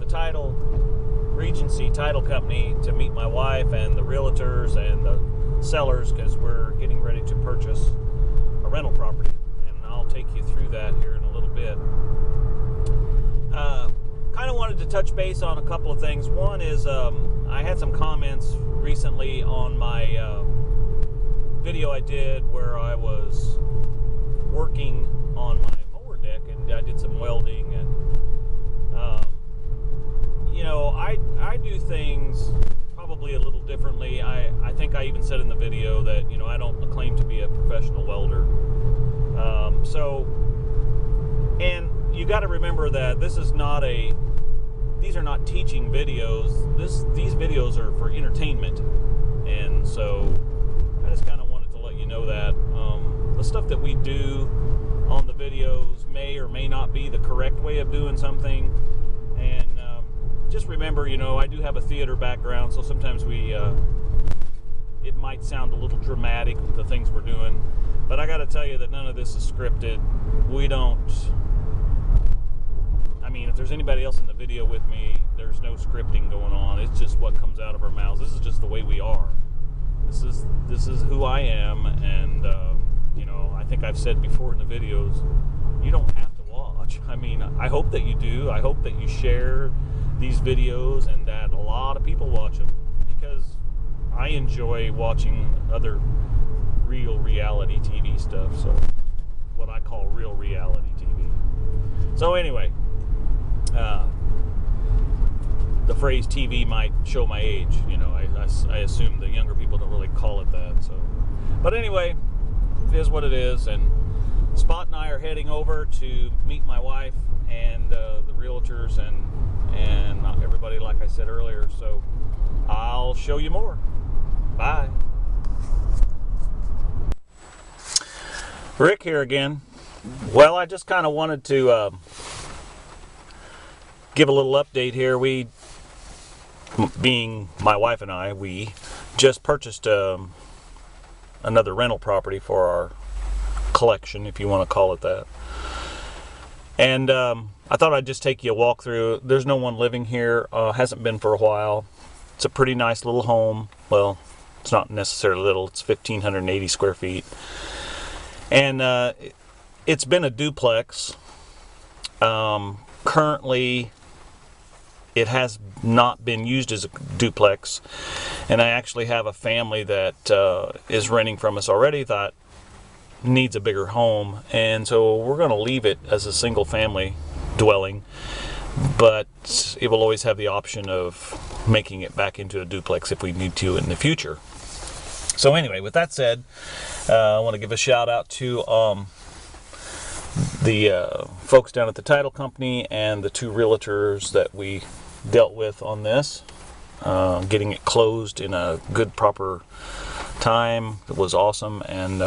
title Regency Title Company to meet my wife and the realtors and the sellers, because we're getting ready to purchase a rental property, and I'll take you through that here in a little bit. Kind of wanted to touch base on a couple of things. One is I had some comments recently on my video I did where I was working on my mower deck, and I did some welding, and you know, I do things probably a little differently. I think I even said in the video that, you know, I don't claim to be a professional welder. And you got to remember that this is not these are not teaching videos. These videos are for entertainment, and so I just kind of wanted to let you know that the stuff that we do on the videos may or may not be the correct way of doing something. And just remember, you know, I do have a theater background, so sometimes it might sound a little dramatic with the things we're doing, but I got to tell you that none of this is scripted. We don't, I mean, if there's anybody else in the video with me, there's no scripting going on. It's just what comes out of our mouths. This is just the way we are. This is who I am, and you know, I think I've said before in the videos, you don't have to watch. I mean, I hope that you do. I hope that you share these videos and that a lot of people watch them, because I enjoy watching other real reality TV stuff. So what I call real reality TV. So anyway, the phrase TV might show my age. You know, I assume the younger people don't really call it that. So, but anyway, it is what it is. And Spot and I are heading over to meet my wife and the realtors and everybody, like I said earlier. So I'll show you more. Bye. Rick here again. Well, I just kind of wanted to give a little update here. We, being my wife and I, we just purchased another rental property for our collection, if you want to call it that. And I thought I'd just take you a walk through. There's no one living here, hasn't been for a while. It's a pretty nice little home. Well, it's not necessarily little, it's 1,580 square feet. And it's been a duplex. Currently, it has not been used as a duplex. And I actually have a family that is renting from us already that needs a bigger home, and so we're going to leave it as a single family dwelling, but it will always have the option of making it back into a duplex if we need to in the future. So anyway, with that said, I want to give a shout out to the folks down at the title company and the two realtors that we dealt with on this, getting it closed in a good proper time. It was awesome. And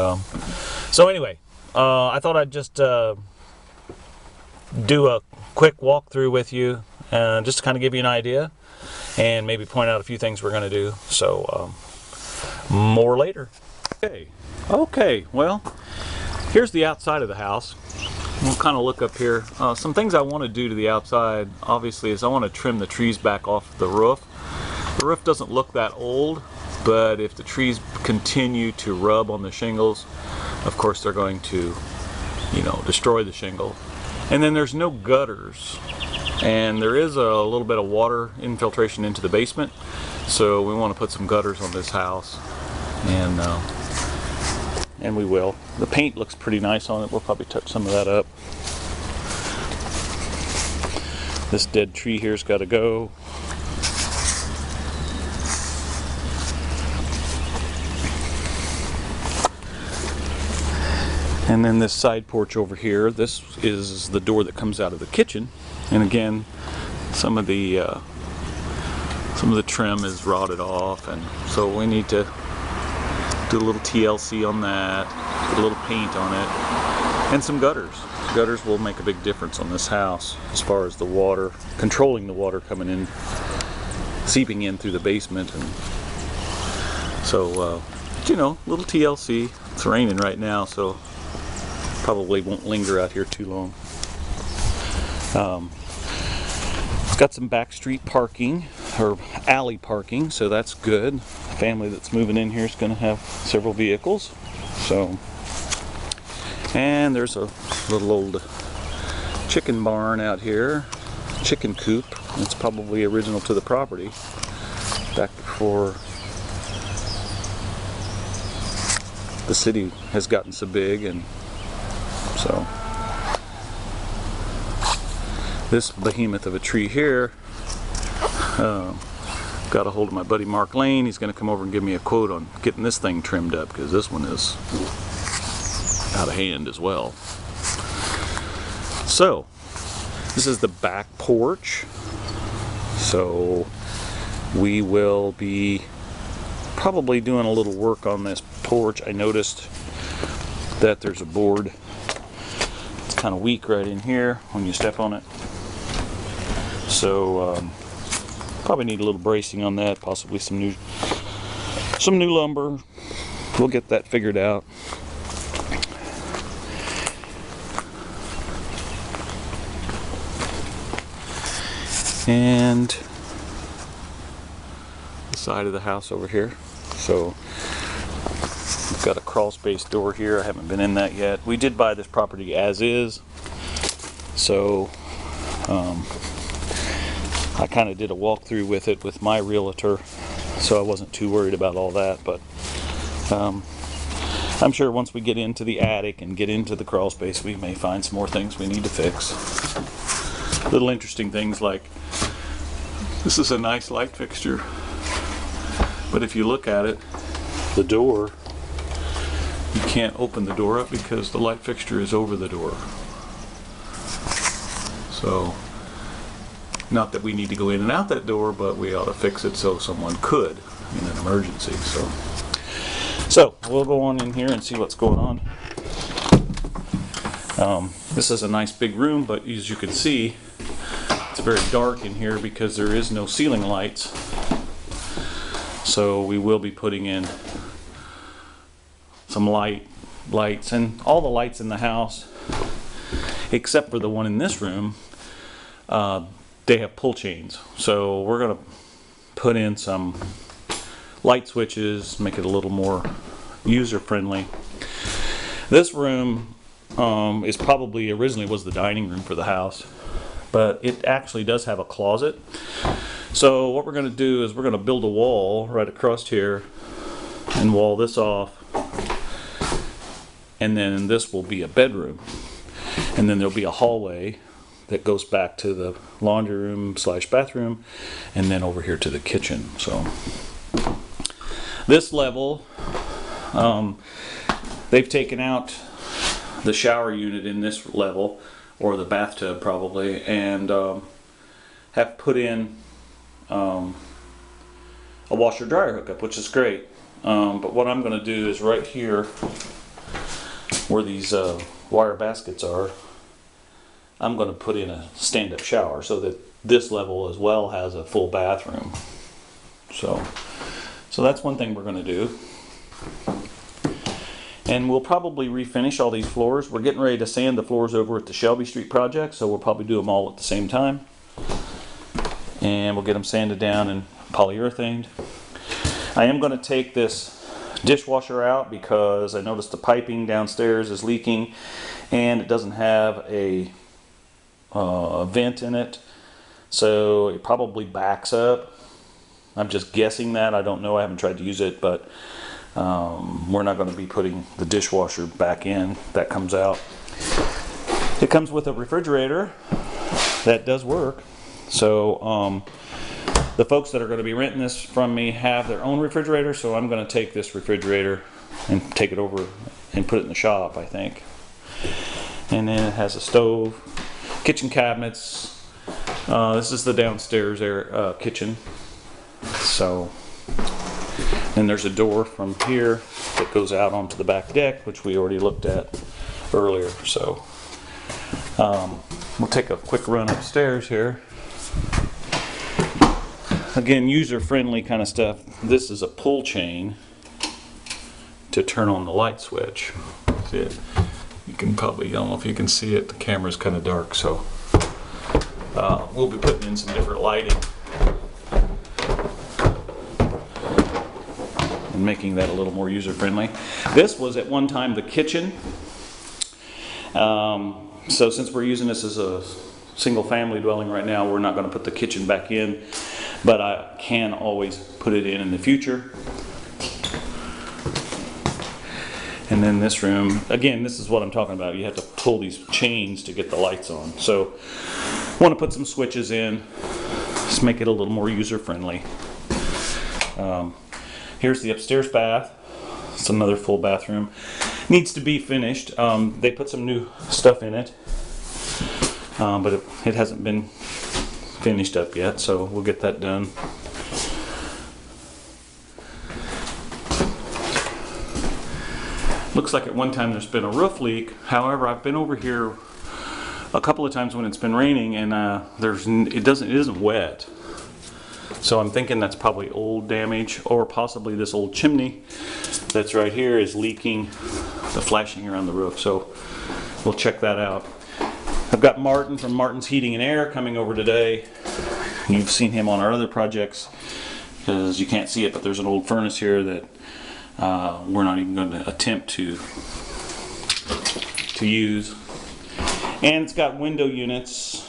so anyway, I thought I'd just do a quick walkthrough with you, just to kind of give you an idea and maybe point out a few things we're going to do. So more later. Okay, well, here's the outside of the house. We'll kind of look up here. Some things I want to do to the outside, obviously, is I want to trim the trees back off the roof. The roof doesn't look that old, but if the trees continue to rub on the shingles, of course they're going to, you know, destroy the shingle. And then there's no gutters, and there is a little bit of water infiltration into the basement, so we want to put some gutters on this house, and we will. The paint looks pretty nice on it. We'll probably touch some of that up. This dead tree here's got to go. And then this side porch over here, this is the door that comes out of the kitchen. And again, some of the trim is rotted off, and so we need to do a little TLC on that, put a little paint on it, and some gutters. Gutters will make a big difference on this house as far as the water, controlling the water coming in, seeping in through the basement. And so, you know, little TLC. It's raining right now, so probably won't linger out here too long. Got some back street parking, or alley parking, so that's good. The family that's moving in here is going to have several vehicles. So, and there's a little old chicken barn out here, chicken coop. It's probably original to the property, back before the city has gotten so big. And so this behemoth of a tree here, got a hold of my buddy Mark Lane. He's going to come over and give me a quote on getting this thing trimmed up, because this one is out of hand as well. So this is the back porch. So we will be probably doing a little work on this porch. I noticed that there's a board. It's kind of weak right in here when you step on it. So probably need a little bracing on that, possibly some new lumber. We'll get that figured out. And the side of the house over here. So we've got a crawl space door here. I haven't been in that yet. We did buy this property as is, so I kind of did a walkthrough with it with my realtor, so I wasn't too worried about all that. But I'm sure once we get into the attic and get into the crawl space, we may find some more things we need to fix. Little interesting things like, this is a nice light fixture, but if you look at it, the door, you can't open the door up because the light fixture is over the door. So, not that we need to go in and out that door, but we ought to fix it so someone could in an emergency. So we'll go on in here and see what's going on. This is a nice big room, but as you can see, it's very dark in here because there is no ceiling lights. So we will be putting in some lights, and all the lights in the house, except for the one in this room, they have pull chains. So we're going to put in some light switches, make it a little more user friendly. This room is probably originally was the dining room for the house, but it actually does have a closet. So what we're going to do is we're going to build a wall right across here and wall this off, and then this will be a bedroom, and then there'll be a hallway that goes back to the laundry room / bathroom, and then over here to the kitchen. So this level, they've taken out the shower unit in this level, or the bathtub probably, and have put in a washer dryer hookup, which is great. But what I'm going to do is right here where these wire baskets are, I'm going to put in a stand-up shower so that this level as well has a full bathroom. So that's one thing we're going to do. And we'll probably refinish all these floors. We're getting ready to sand the floors over at the Shelby Street project, so we'll probably do them all at the same time. And we'll get them sanded down and polyurethaned. I am going to take this dishwasher out because I noticed the piping downstairs is leaking, and it doesn't have a vent in it, so it probably backs up. I'm just guessing that. I don't know. I haven't tried to use it, but we're not going to be putting the dishwasher back in. That comes out. It comes with a refrigerator that does work. So the folks that are going to be renting this from me have their own refrigerator, so I'm going to take this refrigerator and take it over and put it in the shop, I think. And then it has a stove, kitchen cabinets. This is the downstairs kitchen. So, and there's a door from here that goes out onto the back deck, which we already looked at earlier. So we'll take a quick run upstairs here. Again, user-friendly kind of stuff. This is a pull chain to turn on the light switch. See it? You can probably, I don't know if you can see it, the camera's kind of dark, so we'll be putting in some different lighting and making that a little more user-friendly. This was at one time the kitchen. So since we're using this as a single-family dwelling right now, we're not going to put the kitchen back in, but I can always put it in the future. And then this room, again, this is what I'm talking about. You have to pull these chains to get the lights on. So I want to put some switches in, just make it a little more user-friendly. Here's the upstairs bath. It's another full bathroom. Needs to be finished. They put some new stuff in it, but it hasn't been finished up yet, so we'll get that done. Looks like at one time there's been a roof leak. However, I've been over here a couple of times when it's been raining, and it isn't wet. So I'm thinking that's probably old damage, or possibly this old chimney that's right here is leaking the flashing around the roof. So we'll check that out. I've got Martin from Martin's Heating and Air coming over today. You've seen him on our other projects, because you can't see it, but there's an old furnace here that we're not even going to attempt to use. And it's got window units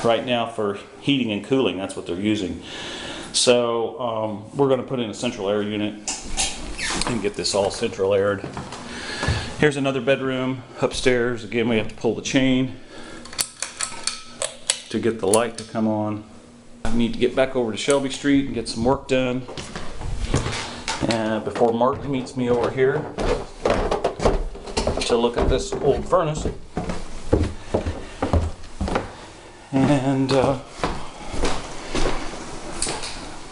right now for heating and cooling. That's what they're using. So we're going to put in a central air unit and get this all central aired. Here's another bedroom upstairs. Again, we have to pull the chain to get the light to come on. I need to get back over to Shelby Street and get some work done before Mark meets me over here to look at this old furnace. And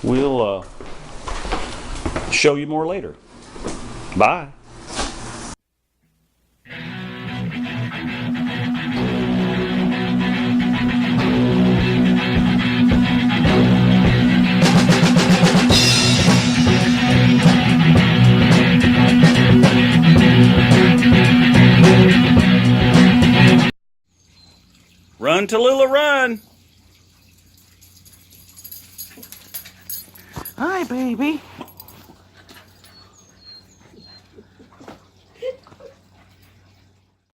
we'll show you more later. Bye. Run, Tallulah, run! Hi, baby.